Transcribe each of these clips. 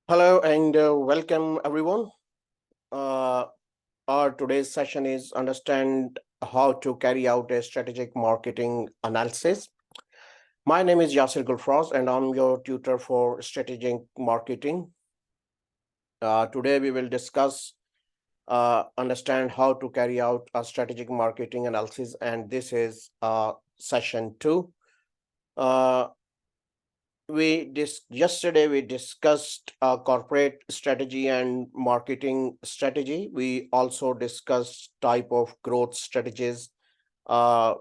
Hello and welcome everyone. Our today's session is understand how to carry out a strategic marketing analysis. My name is Yasir Gulfraz and I'm your tutor for strategic marketing. Today we will discuss understand how to carry out a strategic marketing analysis, and this is session 2. Yesterday we discussed corporate strategy and marketing strategy. We also discussed type of growth strategies, uh,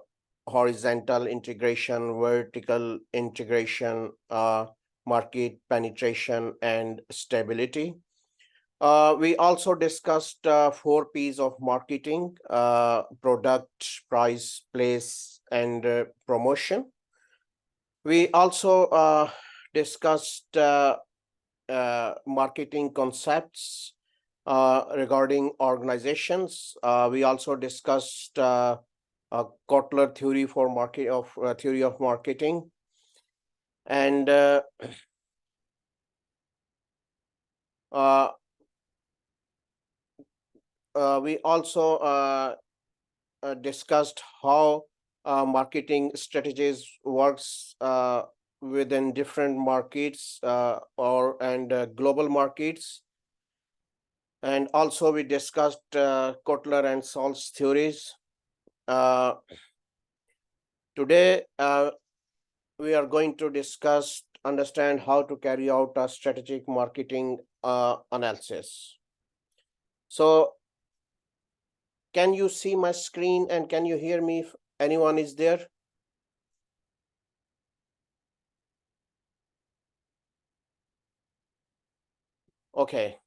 horizontal integration, vertical integration, market penetration, and stability. We also discussed 4 P's of marketing: product, price, place, and promotion. We also discussed marketing concepts regarding organizations. We also discussed Kotler theory for theory of marketing, and we also discussed how marketing strategies works within different markets and global markets. And also we discussed Kotler and Salt's theories. Today we are going to understand how to carry out a strategic marketing analysis. So can you see my screen and can you hear me if anyone is there? Okay.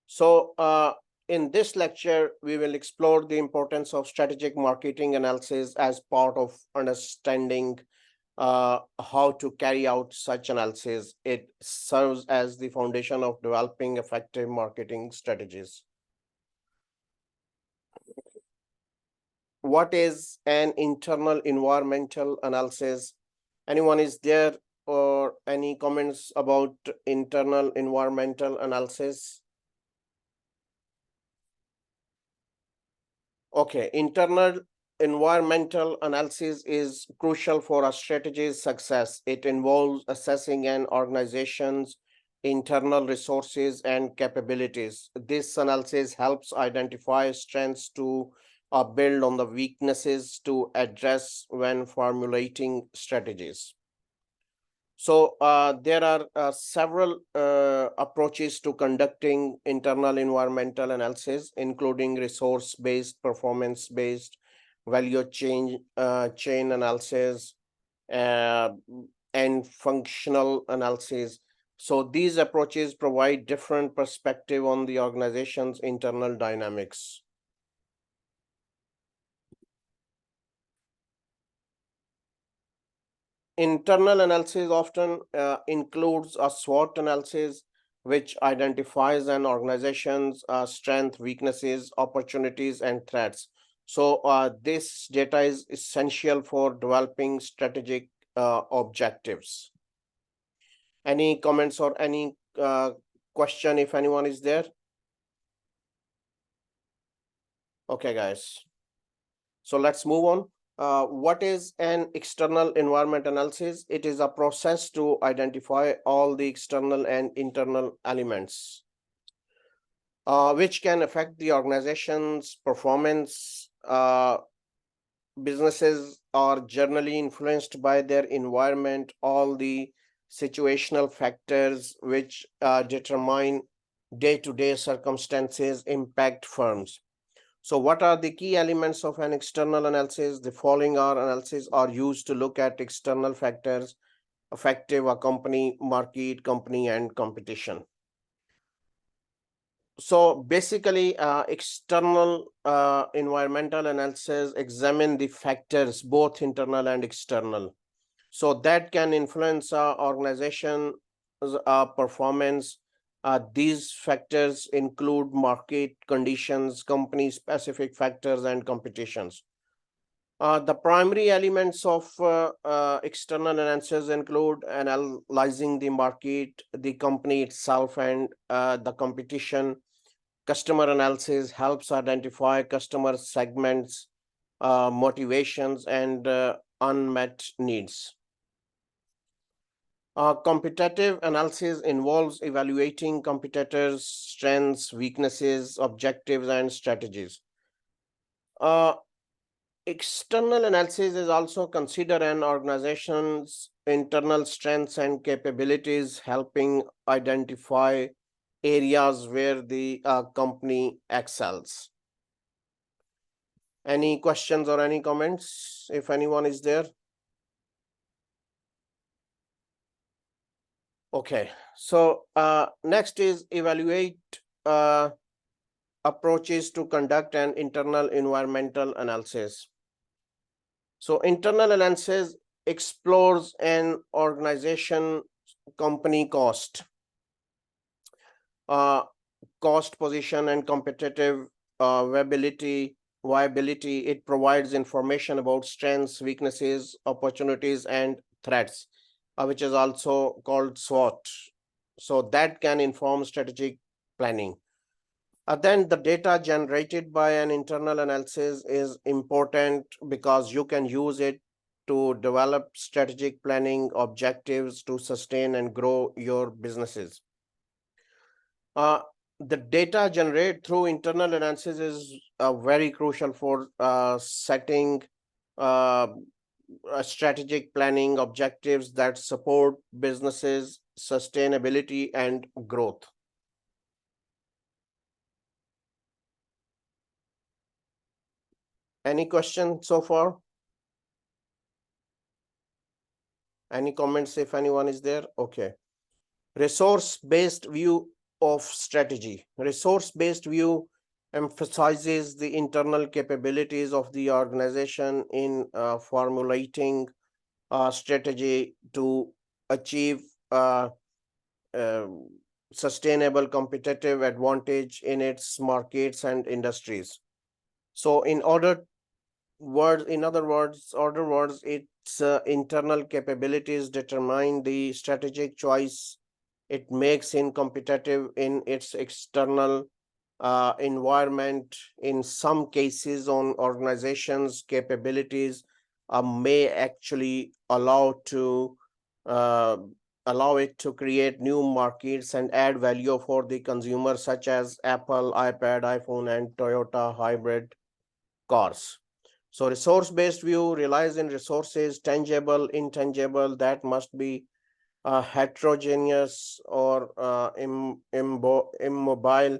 So in this lecture, we will explore the importance of strategic marketing analysis as part of understanding how to carry out such analysis. It serves as the foundation of developing effective marketing strategies. What is an internal environmental analysis? Anyone is there or any comments about internal environmental analysis? Okay, internal environmental analysis is crucial for a strategy's success. It involves assessing an organization's internal resources and capabilities. This analysis helps identify strengths to build on the weaknesses to address when formulating strategies. So there are several approaches to conducting internal environmental analysis, including resource-based, performance-based, value chain analysis, uh, and functional analysis. So these approaches provide different perspective on the organization's internal dynamics. Internal analysis often includes a SWOT analysis, which identifies an organization's strengths, weaknesses, opportunities, and threats. So this data is essential for developing strategic objectives. Any comments or any question if anyone is there? Okay, guys. So let's move on. What is an external environment analysis? It is a process to identify all the external and internal elements which can affect the organization's performance. Businesses are generally influenced by their environment. All the situational factors which determine day-to-day circumstances impact firms. So what are the key elements of an external analysis? The following analyses are used to look at external factors affecting a company, market, company, and competition. So basically, external environmental analysis examine the factors, both internal and external. So that can influence organization performance. These factors include market conditions, company specific factors, and competitions. The primary elements of external analysis include analyzing the market, the company itself, and the competition. Customer analysis helps identify customer segments, motivations, and unmet needs. Competitive analysis involves evaluating competitors' strengths, weaknesses, objectives, and strategies. External analysis is also consider an organization's internal strengths and capabilities, helping identify areas where the company excels. Any questions or any comments, if anyone is there? Okay, so next is evaluate approaches to conduct an internal environmental analysis. So internal analysis explores an organization company cost, cost position, and competitive viability. It provides information about strengths, weaknesses, opportunities, and threats, which is also called SWOT. So that can inform strategic planning. Then the data generated by an internal analysis is important because you can use it to develop strategic planning objectives to sustain and grow your businesses. The data generated through internal analysis is very crucial for setting strategic planning objectives that support businesses, sustainability, and growth. Any questions so far? Any comments if anyone is there? Okay. Resource-based view of strategy. Resource-based view emphasizes the internal capabilities of the organization in formulating a strategy to achieve sustainable competitive advantage in its markets and industries. So in other words, its internal capabilities determine the strategic choice it makes in competitive in its external environment. In some cases, on organizations' capabilities may actually allow it to create new markets and add value for the consumer, such as Apple, iPad, iPhone, and Toyota hybrid cars. So resource-based view relies in resources, tangible, intangible, that must be heterogeneous or immobile,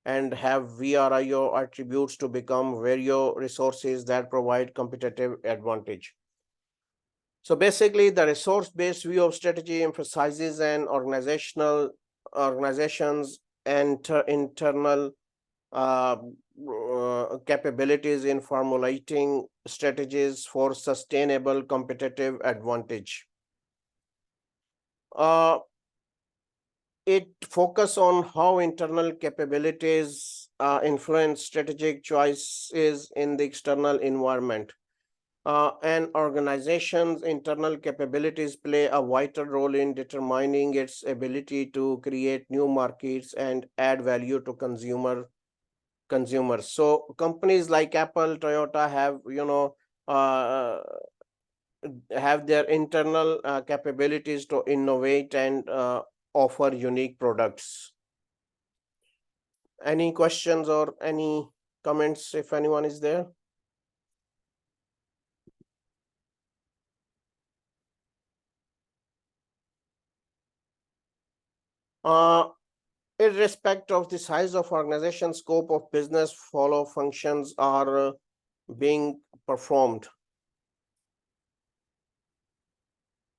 and have VRIO attributes to become VARIO resources that provide competitive advantage. So basically, the resource-based view of strategy emphasizes an organization's internal capabilities in formulating strategies for sustainable competitive advantage. It focuses on how internal capabilities influence strategic choices in the external environment. An organization's internal capabilities play a vital role in determining its ability to create new markets and add value to consumers. So companies like Apple, Toyota have their internal capabilities to innovate and offer unique products. Any questions or any comments if anyone is there? Irrespective of the size of organization, scope of business, follow functions are being performed,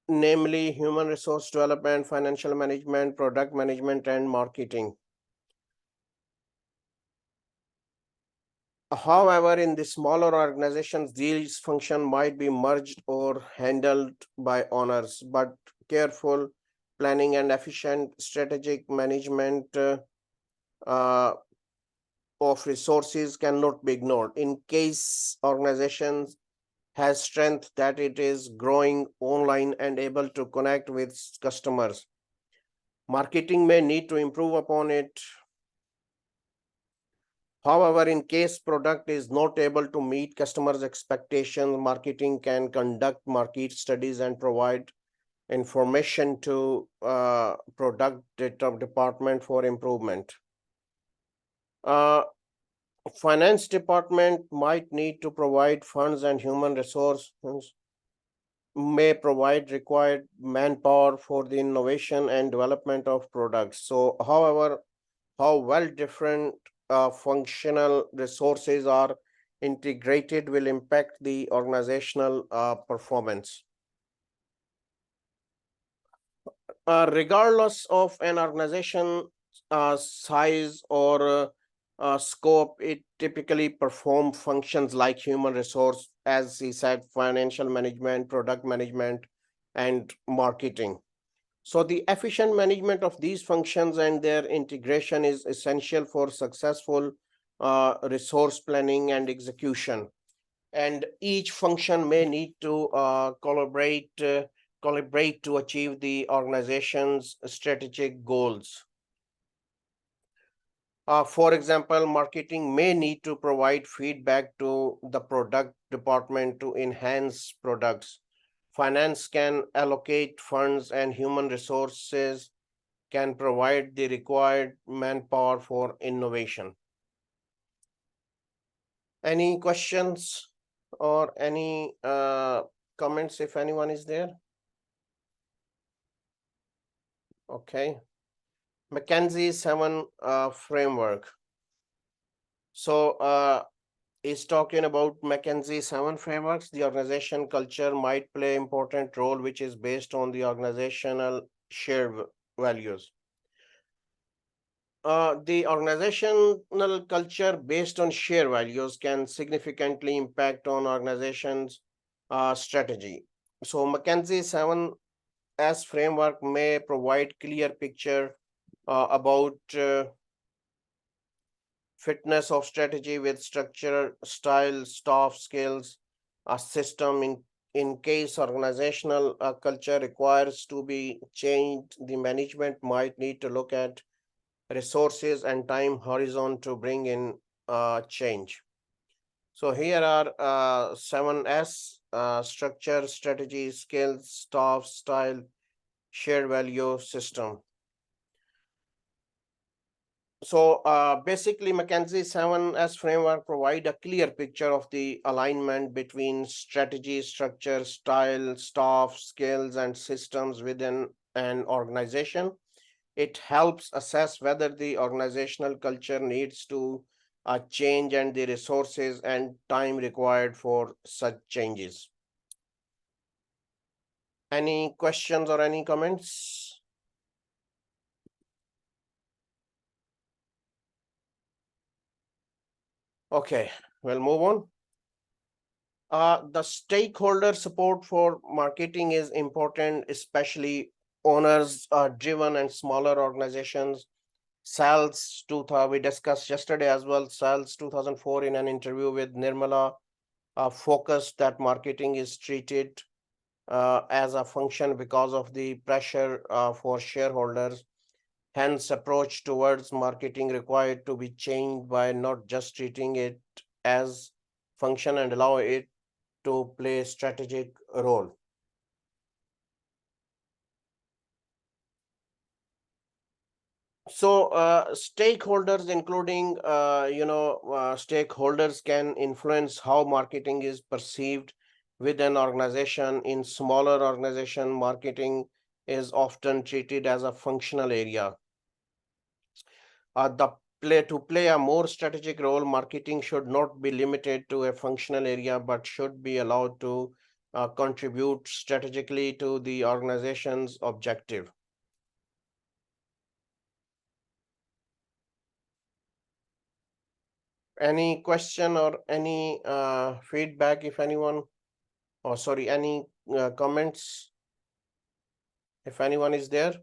namely human resource development, financial management, product management, and marketing. However, in the smaller organizations, these functions might be merged or handled by owners, but careful planning and efficient strategic management of resources cannot be ignored. In case organizations has strength that it is growing online and able to connect with customers. Marketing may need to improve upon it. However, in case product is not able to meet customers' expectations, marketing can conduct market studies and provide information to product department for improvement. Finance department might need to provide funds and human resources, may provide required manpower for the innovation and development of products. So, however, how well different functional resources are integrated will impact the organizational performance. Regardless of an organization size or scope, it typically perform functions like human resource, as he said, financial management, product management, and marketing. So the efficient management of these functions and their integration is essential for successful resource planning and execution. And each function may need to collaborate to achieve the organization's strategic goals. For example, marketing may need to provide feedback to the product department to enhance products. Finance can allocate funds, and human resources can provide the required manpower for innovation. Any questions or any comments if anyone is there? Okay. McKinsey 7 framework. So is talking about McKinsey 7 frameworks. The organization culture might play an important role, which is based on the organizational shared values. The organizational culture based on shared values can significantly impact on organization's strategy. So McKinsey 7S framework may provide clear picture about fitness of strategy with structure, style, staff skills, a system. In case organizational culture requires to be changed, the management might need to look at resources and time horizon to bring in change. So here are 7S: structure, strategy, skills, staff, style, shared value, system. So basically, McKinsey 7S framework provide a clear picture of the alignment between strategy, structure, style, staff, skills, and systems within an organization. It helps assess whether the organizational culture needs to change and the resources and time required for such changes. Any questions or any comments? Okay, we'll move on. The stakeholder support for marketing is important, especially owners driven and smaller organizations. SALS 2000, we discussed yesterday as well. SALS 2004 in an interview with Nirmala focused that marketing is treated as a function because of the pressure for shareholders. Hence, approach towards marketing required to be changed by not just treating it as function and allow it to play a strategic role. So stakeholders, including stakeholders can influence how marketing is perceived with an organization. In smaller organization, marketing is often treated as a functional area. To play a more strategic role, marketing should not be limited to a functional area, but should be allowed to contribute strategically to the organization's objective. Any question or any feedback, if anyone, or sorry, any comments, if anyone is there?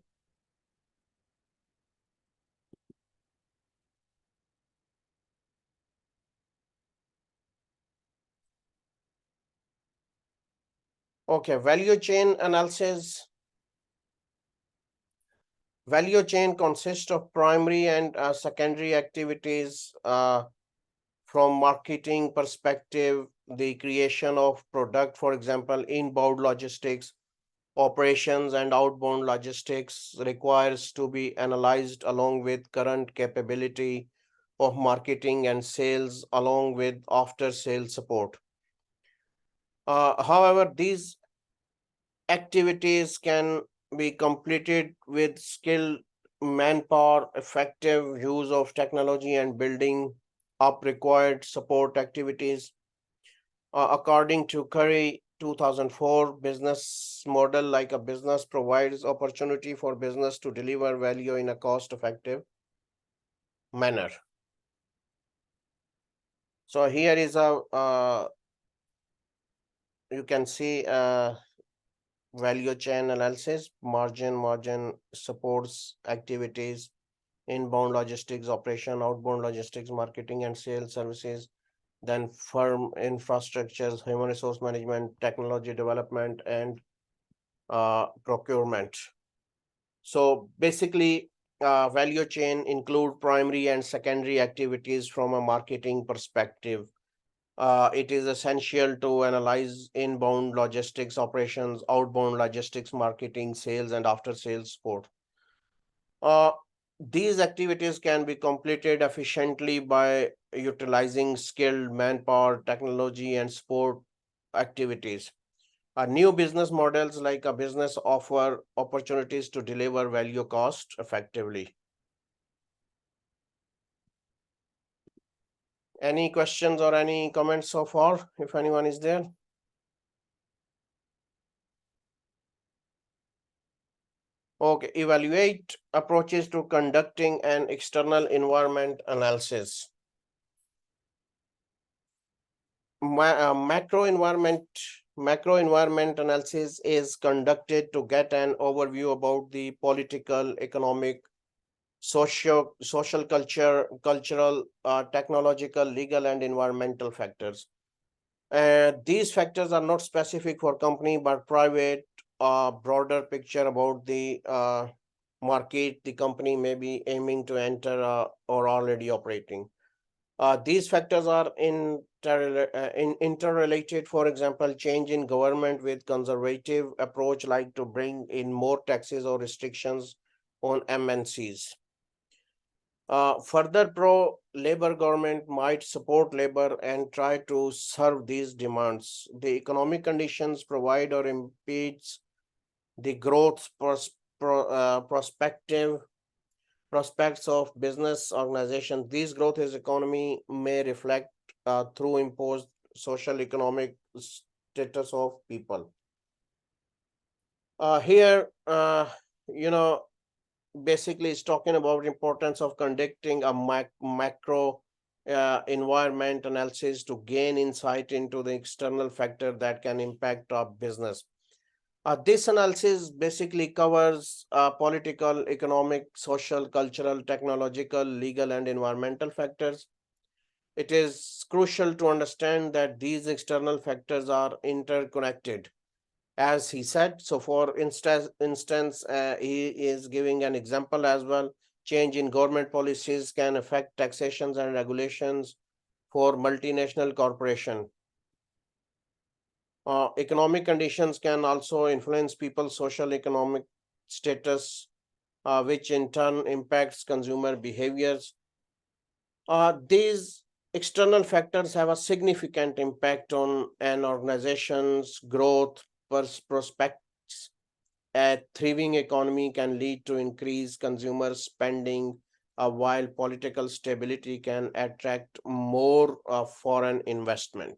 Okay, value chain analysis. Value chain consists of primary and secondary activities. From marketing perspective, the creation of product, for example, inbound logistics, operations and outbound logistics requires to be analyzed along with current capability of marketing and sales along with after sales support. However, these activities can be completed with skilled manpower, effective use of technology, and building up required support activities. According to Curry 2004 business model, like a business provides opportunity for business to deliver value in a cost-effective manner. So here is a you can see value chain analysis, margin supports activities, inbound logistics, operation, outbound logistics, marketing and sales services, then firm infrastructures, human resource management, technology development, and procurement. So basically, value chain include primary and secondary activities from a marketing perspective. It is essential to analyze inbound logistics operations, outbound logistics, marketing, sales, and after sales support. Uh, these activities can be completed efficiently by utilizing skilled manpower, technology, and support activities. New business models like a business offer opportunities to deliver value cost effectively. Any questions or any comments so far, if anyone is there? Okay, evaluate approaches to conducting an external environment analysis. Macro environment analysis is conducted to get an overview about the political, economic, social cultural, technological, legal, and environmental factors. These factors are not specific for company, but private, broader picture about the market the company may be aiming to enter or already operating. These factors are interrelated. For example, change in government with conservative approach like to bring in more taxes or restrictions on MNCs. Further, pro-labor government might support labor and try to serve these demands. The economic conditions provide or impedes the growth prospects of business organizations. These growth is economy may reflect through imposed social economic status of people. Here, basically it's talking about importance of conducting a macro environment analysis to gain insight into the external factor that can impact our business. This analysis basically covers political, economic, social, cultural, technological, legal, and environmental factors. It is crucial to understand that these external factors are interconnected, as he said. So for instance, he is giving an example as well. Change in government policies can affect taxations and regulations for multinational corporation. Economic conditions can also influence people's social economic status, which in turn impacts consumer behaviors. These external factors have a significant impact on an organization's growth prospects. A thriving economy can lead to increased consumer spending, while political stability can attract more foreign investment.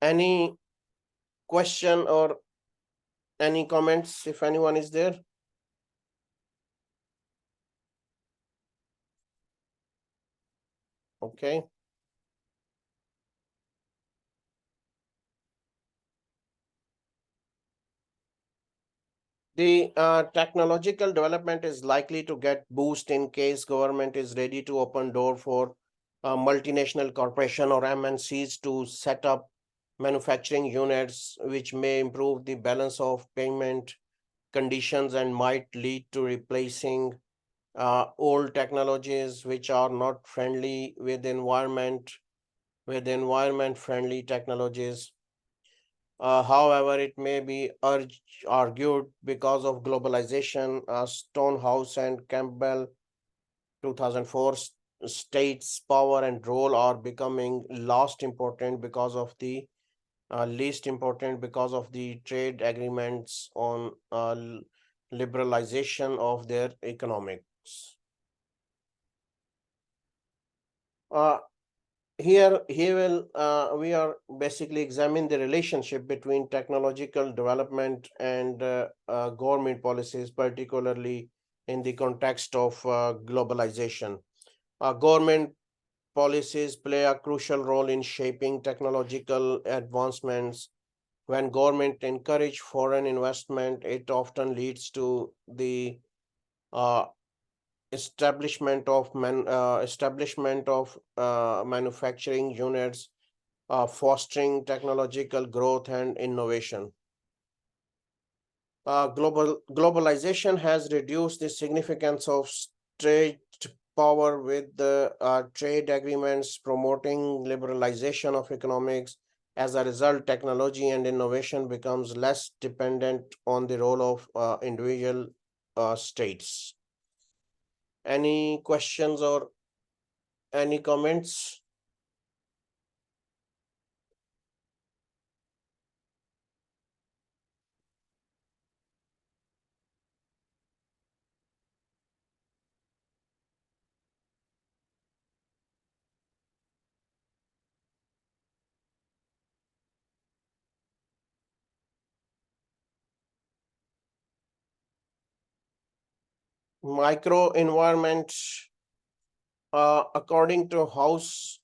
Any question or any comments, if anyone is there? Okay. The technological development is likely to get boost in case government is ready to open door for multinational corporation or MNCs to set up manufacturing units, which may improve the balance of payment conditions and might lead to replacing old technologies which are not friendly with environment friendly technologies. However, it may be argued because of globalization, Stonehouse and Campbell 2004 states power and role are becoming least important because of the trade agreements on liberalization of their economics. Uh, we are basically examine the relationship between technological development and government policies, particularly in the context of globalization. Government policies play a crucial role in shaping technological advancements. When government encourage foreign investment, it often leads to the uh, establishment of manufacturing units, fostering technological growth and innovation. Globalization has reduced the significance of trade power with the trade agreements promoting liberalization of economics. As a result, technology and innovation becomes less dependent on the role of individual states. Any questions or any comments? Microenvironment, according to House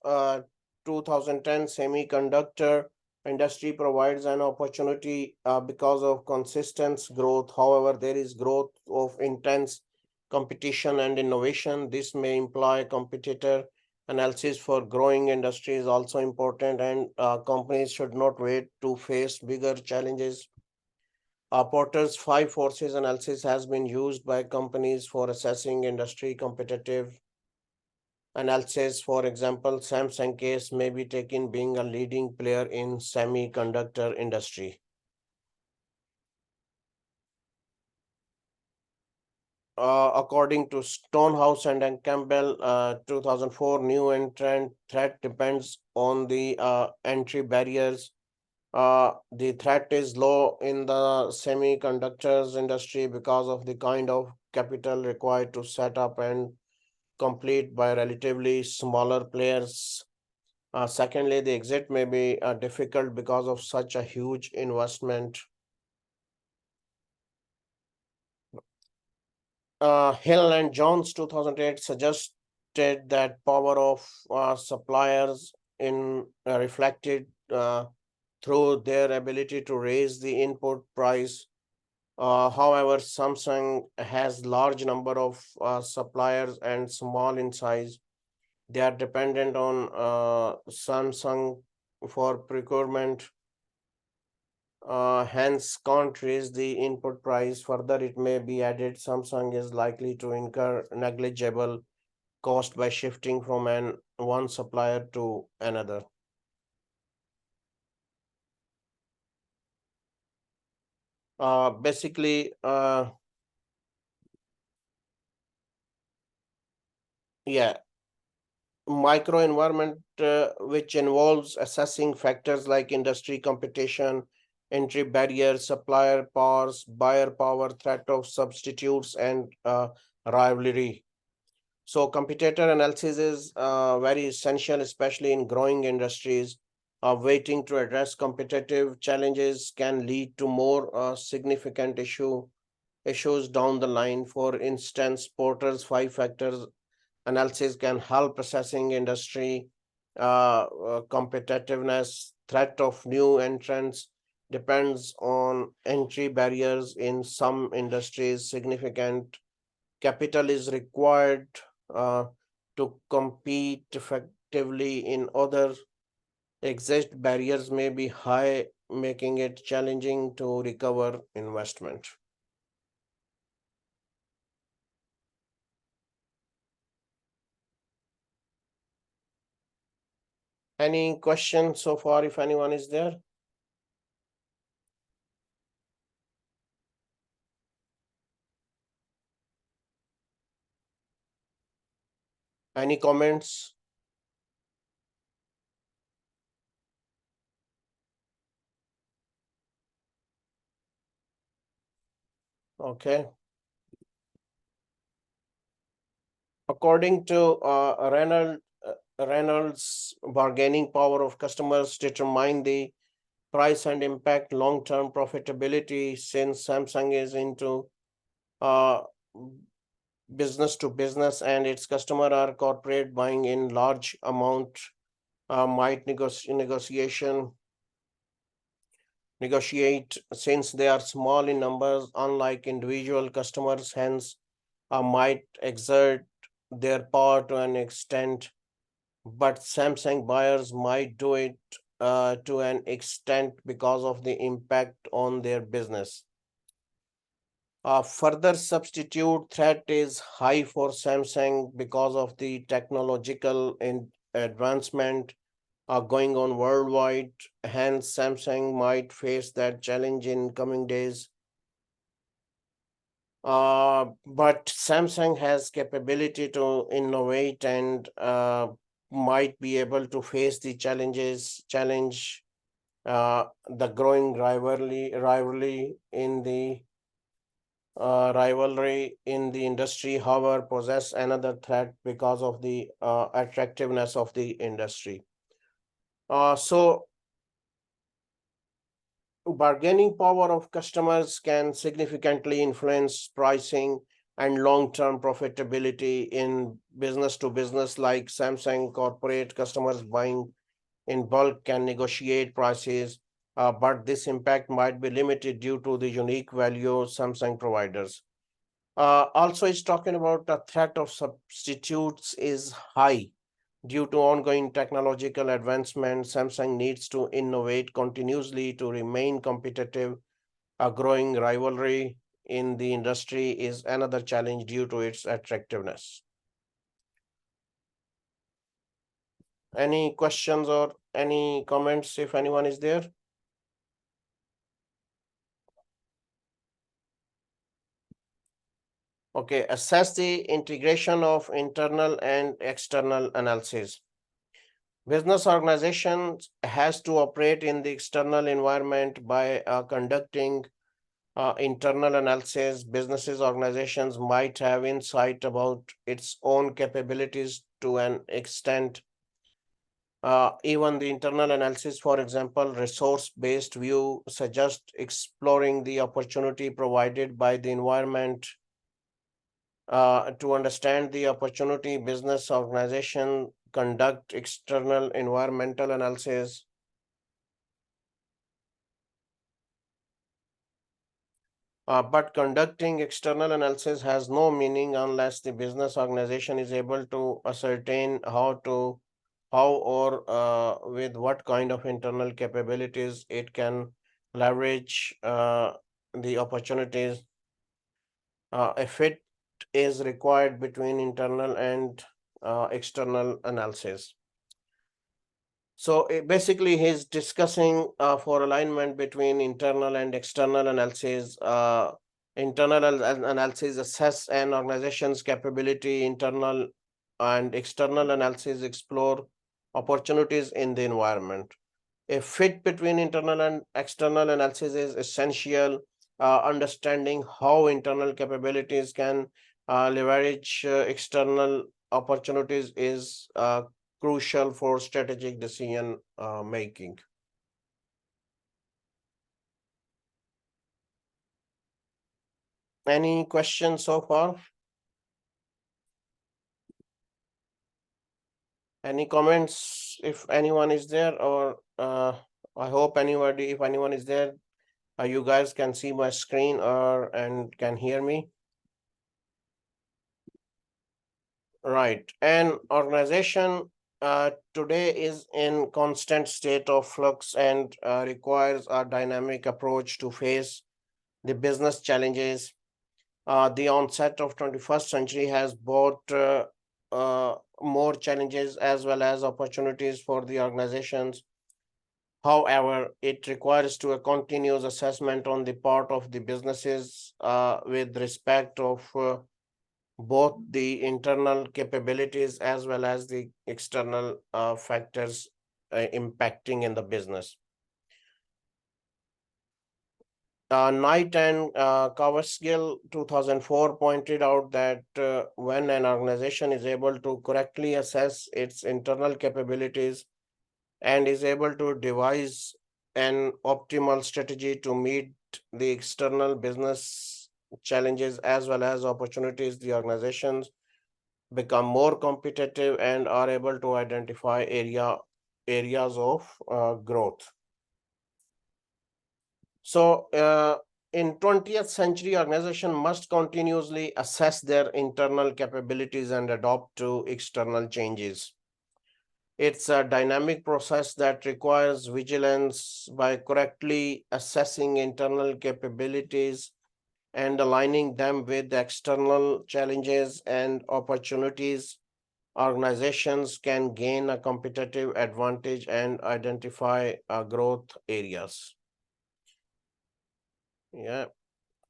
2010, semiconductor industry provides an opportunity because of consistent growth. However, there is growth of intense competition and innovation. This may imply competitor analysis for growing industry is also important, and companies should not wait to face bigger challenges. Porter's five forces analysis has been used by companies for assessing industry competitive analysis. For example, Samsung case may be taken being a leading player in semiconductor industry. According to Stonehouse and Campbell, 2004, new entrant threat depends on the entry barriers. The threat is low in the semiconductors industry because of the kind of capital required to set up and complete by relatively smaller players. Secondly, the exit may be difficult because of such a huge investment. Hill and Jones 2008 suggested that power of suppliers in reflected through their ability to raise the input price. However, Samsung has large number of suppliers and small in size. They are dependent on Samsung for procurement, hence can't raise the input price. Further, it may be added Samsung is likely to incur negligible cost by shifting from one supplier to another. Basically, yeah, microenvironment, which involves assessing factors like industry competition, entry barriers, supplier powers, buyer power, threat of substitutes, and rivalry. So competitor analysis is very essential, especially in growing industries. Waiting to address competitive challenges can lead to more significant issues down the line. For instance, Porter's five factors analysis can help assessing industry competitiveness, threat of new entrants, depends on entry barriers in some industries. Significant capital is required to compete effectively in other. Exit barriers may be high, making it challenging to recover investment. Any questions so far, if anyone is there? Any comments? Okay. According to Reynolds, bargaining power of customers determine the price and impact long-term profitability. Since Samsung is into uh, business to business and its customer are corporate buying in large amount, might negotiate since they are small in numbers, unlike individual customers, hence might exert their power to an extent, but Samsung buyers might do it to an extent because of the impact on their business. Further substitute threat is high for Samsung because of the technological advancement going on worldwide. Hence, Samsung might face that challenge in coming days. But Samsung has capability to innovate and might be able to face the challenge the growing rivalry in the industry, however, possess another threat because of the attractiveness of the industry. So bargaining power of customers can significantly influence pricing and long-term profitability in business to business, like Samsung corporate customers buying in bulk can negotiate prices, but this impact might be limited due to the unique value Samsung providers. Also, it's talking about the threat of substitutes is high due to ongoing technological advancement. Samsung needs to innovate continuously to remain competitive. A growing rivalry in the industry is another challenge due to its attractiveness. Any questions or any comments if anyone is there? Okay, assess the integration of internal and external analysis. Business organizations has to operate in the external environment by conducting internal analysis. Businesses organizations might have insight about its own capabilities to an extent. Even the internal analysis, for example, resource-based view suggests exploring the opportunity provided by the environment. To understand the opportunity, business organization conduct external environmental analysis. But conducting external analysis has no meaning unless the business organization is able to ascertain how or with what kind of internal capabilities it can leverage the opportunities. A fit is required between internal and external analysis. So basically, he's discussing for alignment between internal and external analysis. Internal analysis assess an organization's capability. Internal and external analysis explore opportunities in the environment. A fit between internal and external analysis is essential. Understanding how internal capabilities can leverage external opportunities is crucial for strategic decision making. Any questions so far? Any comments if anyone is there, or I hope if anyone is there, you guys can see my screen and can hear me. Right. An organization today is in constant state of flux and requires a dynamic approach to face the business challenges. The onset of 21st century has brought more challenges as well as opportunities for the organizations. However, it requires to a continuous assessment on the part of the businesses with respect of both the internal capabilities as well as the external factors impacting in the business. Knight and Coverskill 2004 pointed out that when an organization is able to correctly assess its internal capabilities and is able to devise an optimal strategy to meet the external business challenges as well as opportunities, the organizations become more competitive and are able to identify areas of growth. So in 20th century, organization must continuously assess their internal capabilities and adapt to external changes. It's a dynamic process that requires vigilance by correctly assessing internal capabilities and aligning them with external challenges and opportunities. Organizations can gain a competitive advantage and identify growth areas. Yeah.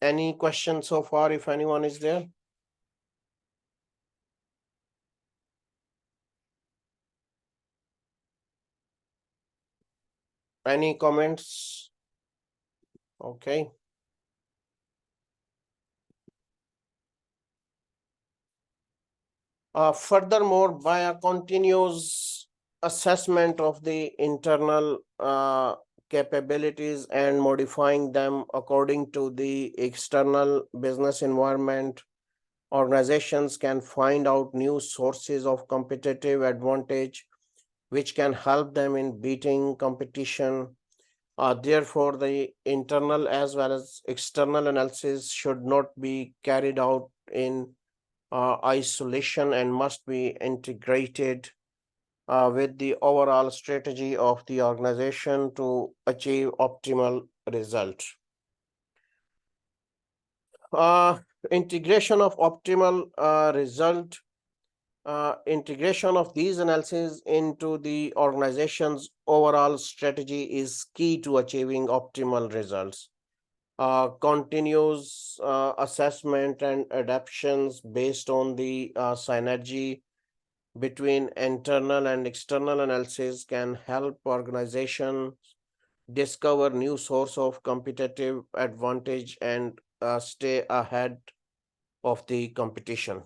Any questions so far, if anyone is there? Any comments? Okay. Furthermore, by a continuous assessment of the internal capabilities and modifying them according to the external business environment, organizations can find out new sources of competitive advantage, which can help them in beating competition. Therefore, the internal as well as external analysis should not be carried out in isolation and must be integrated with the overall strategy of the organization to achieve optimal result. Integration of optimal result. Integration of these analyses into the organization's overall strategy is key to achieving optimal results. Continuous assessment and adaptations based on the synergy between internal and external analysis can help organizations discover new source of competitive advantage and stay ahead of the competition.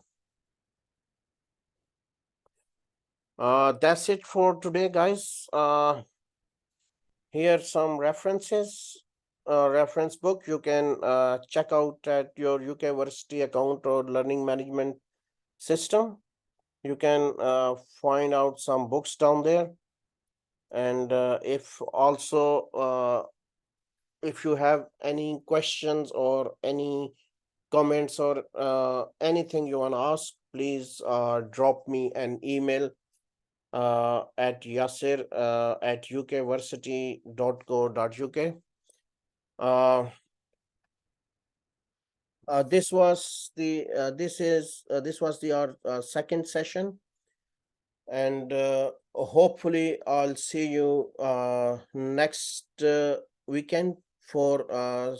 That's it for today, guys. Here some references. Reference book you can check out at your UK Versity account or learning management system. You can find out some books down there. And if you have any questions or any comments or anything you want to ask, please drop me an email at yasir at ukversity.co.uk. This was our second session, and hopefully I'll see you next weekend for our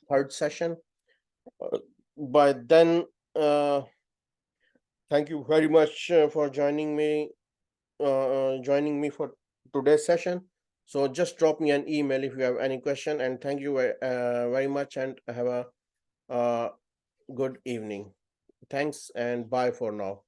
third session. By then, thank you very much for joining me for today's session. So just drop me an email if you have any question, and thank you very much, and have a good evening. Thanks and bye for now.